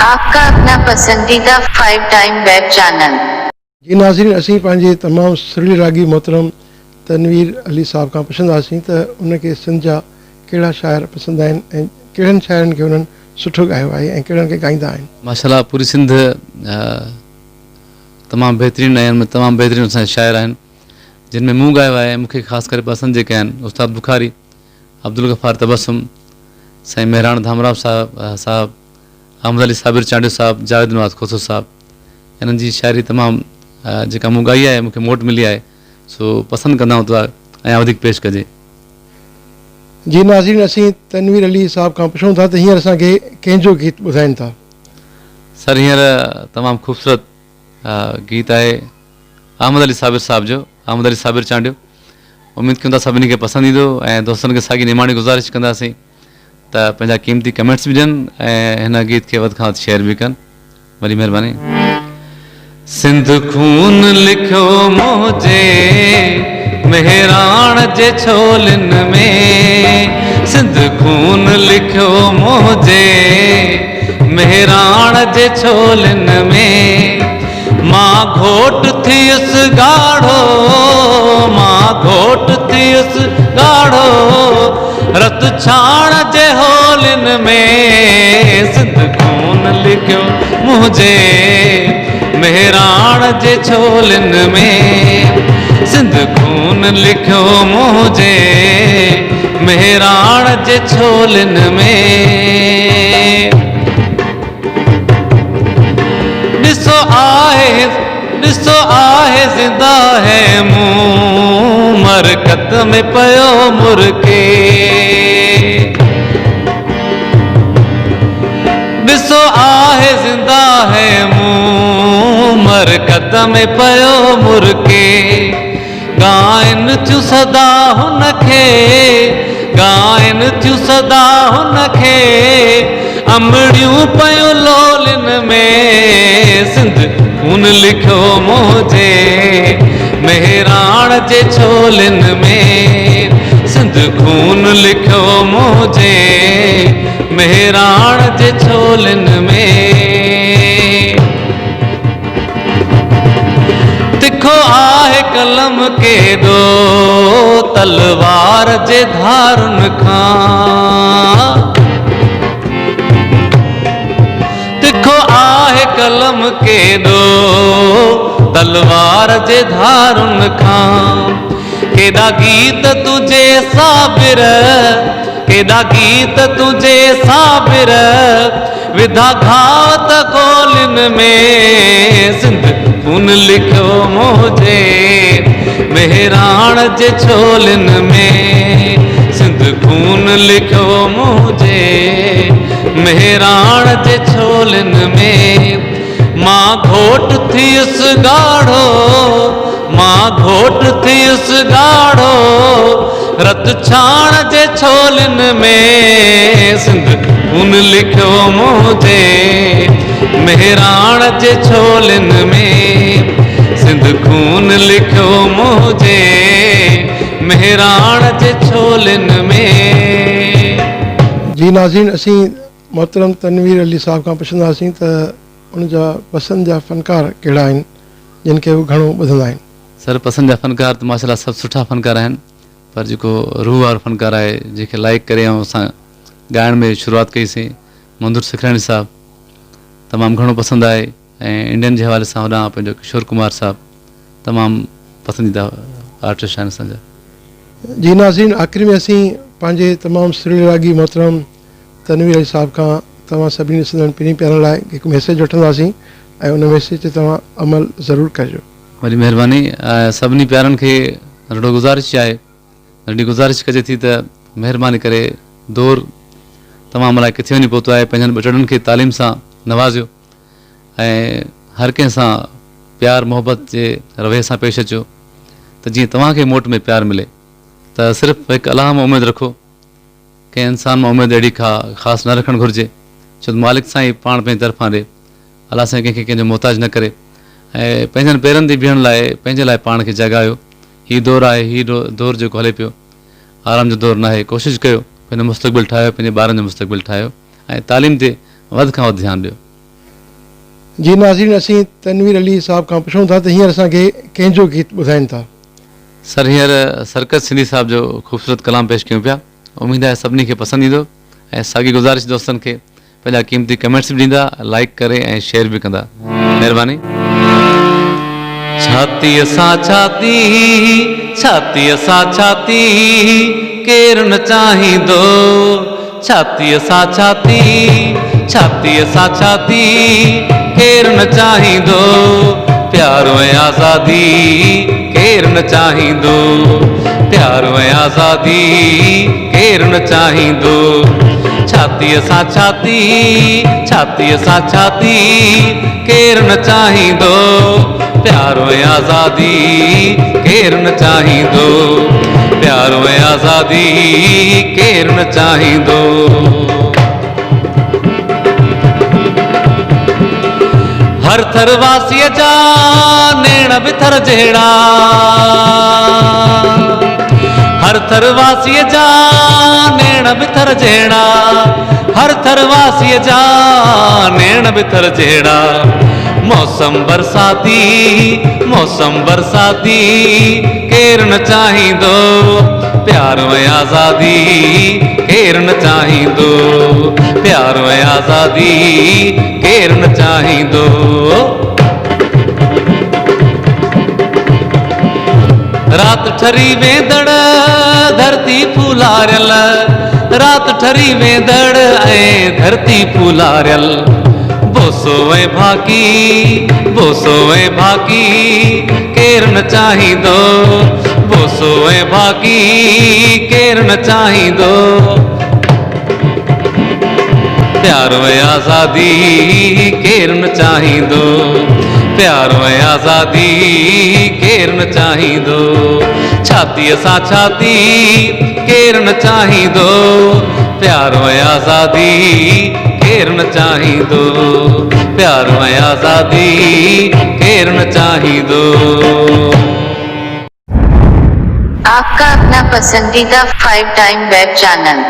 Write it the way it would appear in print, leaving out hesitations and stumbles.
आपका अपना पसंदीदा 5 टाइम वेब चैनल। जी नाज़रीन, असीं पंहिंजे तमामु सुरीली रागी मोहतरम तनवीर अली साहब खां पुछंदा हुआसीं त उनखे सिंध जा कहिड़ा शाइर पसंदि आहिनि ऐं कहिड़नि शाइरनि खे उन्हनि सुठो ॻायो आहे ऐं कहिड़नि खे ॻाईंदा आहिनि। माशाल्लाह पूरी सिंध तमामु बहितरीनु आहिनि, तमामु बहितरीनु असांजा शाइर आहिनि जिन में मूं ॻायो आहे। मूंखे ख़ासि करे पसंदि जेके आहिनि उस्ताद बुखारी, अब्दुल गफ़ार तबस्सुम, साईं मेहराण धामराव साहब, अहमद अली साबिर चांडियो साहब, जावेद नवाज़ खोसो साहब, इन्हनि जी शाइरी तमामु जेका मूं ॻाई आहे मूंखे मोट मिली आहे, सो पसंदि कंदा आहियूं त अञा वधीक पेश कजे। जी नाज़रीन, असीं तनवीर अली साहब खां पुछूं था त हींअर असांखे कंहिंजो गीत ॿुधाइनि था। सर हींअर तमामु ख़ूबसूरत गीत आहे अहमद अली साबिर साहब जो, अहमद अली साबिर चांडियो। उमेद कयूं था सभिनी खे पसंदि ईंदो ऐं दोस्तनि खे साॻी निमाणी गुज़ारिश कंदासीं त पंहिंजा क़ीमती कमेंट्स बि ॾियनि ऐं हिन गीत खे वधि खां वधि शेयर बि कनि। वॾी महिरबानी। सिंध खून लिखियो मुंहिंजे मेहराण जे छोलनि में, सिंध खून लिखियो मुंहिंजे मेहराण जे छोलनि में। मां घोट थियुसि ॻाढ़ो, मां घोट थियुसि ॻाढ़ो, रत छाण जे होलनि में। सिंध खून लिखियो मुंहिंजे मेहराण जे छोलनि में, सिंध खून लिखियो मुंहिंजे मेहराण जे छोलनि में। ॾिसो आहे ज़िंदा है मूं मरकत में पियो मुर्के। ॾिसो आहे ज़िंदा है मूं मरकत में पियो मुर्के। ॻाइनि थियूं सदा हुनखे, ॻाइनि थियूं सदा हुनखे, अंबड़ियूं पयूं लोलनि में। सिंध खून लिखियो मुंहिंजे मेहराण जे छोलनि में, सिंध खून लिखियो मुंहिंजे मेहराण जे छोलनि में। तिखो आहे कलम केॾो तलवार जे धारुनि खां, तिखो आहे कलम केॾो तलवार जे धारुनि खां। केॾा गीत तुंहिंजे साबिर, केॾा गीत तुंहिंजे साबिर, विधा घाव त गोलियुनि में। सिंध खून लिखियो मुंहिंजे मेहराण जे छोलनि में, सिंध खून लिखियो मुंहिंजे मेहराण जे छोलनि में। मां घोट थियुसि ॻाढ़ो, मां घोट थियुसि ॻाढ़ो, रत छाण जे छोलनि में। सिंध खून लिखियो मुंहिंजे मेहराण जे छोलनि में, सिंध खून लिखियो मुंहिंजे मेहराण जे छोलनि में। जी नाज़रीन, असीं मोहतरम तनवीर अली साहब खां पुछंदा हुआसीं त उनजा पसंदि जा फ़नकार कहिड़ा आहिनि जिन खे हू घणो ॿुधंदा आहिनि। सर पसंदि जा फ़नकार त माशाल्लाह सभु सुठा फ़नकार आहिनि, पर जेको रूह वारो फ़नकार आहे जंहिंखे लाइक करे ऐं असां ॻाइण में शुरूआति कईसीं, मंदुर सिखराणी साहब तमामु घणो पसंदि आहे। ऐं इंडियन जे हवाले सां होॾां पंहिंजो किशोर कुमार साहब तमामु पसंदीदा आर्टिस्ट आहिनि असांजा। जी नाज़रीन, आख़िरी में असीं पंहिंजे तमामु सुरीली रागी मोहतरम तनवीर अली साहब खां तव्हां सभिनी ॾिसंदड़नि पिनी पियारनि लाइ हिकु मैसेज वठंदासीं ऐं उन मैसेज ते तव्हां अमल ज़रूरु कजो। वॾी महिरबानी। सभिनी प्यारनि खे नंढो गुज़ारिश आहे, नंढी गुज़ारिश कजे थी त महिरबानी करे दौर तव्हां अलाए किथे वञी पहुतो आहे, पंहिंजनि ॿचड़नि खे तालीम सां नवाज़ियो ऐं हर कंहिं सां प्यार मोहबत जे रवैये सां पेश अचो त जीअं तव्हांखे मोट में प्यार मिले। त सिर्फ़ु हिकु अलाह मां उमेदु रखो, कंहिं इंसान मां उमेदु अहिड़ी ख़ासि न रखणु घुरिजे, छो त मालिक साईं पाण पंहिंजे तरफ़ां ॾे, अलाह साईं कंहिंखे कंहिंजो मोहताज न करे ऐं पंहिंजनि पेरनि ते बीहण लाइ पंहिंजे लाइ पाण खे जॻायो। हीउ दौरु आहे, हीउ दौरु जेको हले पियो आराम जो दौरु न आहे। कोशिशि कयो पंहिंजो मुस्तक़बिल ठाहियो, पंहिंजे ॿारनि जो मुस्तक़बिल ठाहियो ऐं तालीम ते वधि खां वधि ध्यानु ॾियो। जी नाज़रीन, असीं तनवीर अली साहब खां पुछूं था त हींअर असांखे कंहिंजो गीत ॿुधाइनि था। सर हींअर सरकत सिंधी साहब जो ख़ूबसूरत कलाम पेश कयूं पिया। उमेद आहे सभिनी खे पसंदि ईंदो ऐं साॻी गुज़ारिश दोस्तनि खे पंहिंजा क़ीमती कमेंट्स बि ॾींदा, लाइक करे ऐं शेयर बि कंदा। महिरबानी। छातीअ सां छाती, छातीअ सां छाती केरु न चाहींदो, छातीअ सां छाती, छातीअ सां छाती केरु न चाहींदो, प्यारो ऐं आज़ादी केरु न चाहींदो, प्यारो ऐं आज़ादी केरु न चाहींदो। छातीअ सां छाती, छातीअ सां छाती केरु न चाहींदो, प्यारो ऐं आज़ादी केरु न चाहींदो, प्यारो ऐं आज़ादी केरु न चाहींदो। हर थर वासीअ जा नेण बिथर जहिड़ा, हर थर वासीअ जा नेण बिथर जहिड़ा, हर थर वासीअ जा नेण बिथर जहिड़ा। मौसम बरसाती, मौसम बरसाती केरु न चाहींदो, प्यारो ऐं आज़ादी केरु न चाहींदो, प्यारो ऐं आज़ादी केरु न चाहींदो। रात ठरी वेंदड़ धरती फूलारियल, रात ठरी वेंदड़ ऐं धरती फूलारियल। बोसो ऐं भाकी, बोसो ऐं भाकी केरु न चाहींदो, बोसो ऐं भाकी केरु न चाहींदो। प्यारो ऐं आज़ादी केरु न चाहींदो, प्यारो ऐं आज़ादी केरु न चाहींदो। छातीअ सां छाती केरु न चाहींदो, प्यारो ऐं आज़ादी केरु न चाहींदो, प्यारो ऐं आज़ादी केरु न चाहींदो। आपका अपना पसंदीदा 5 टाइम वेब चैनल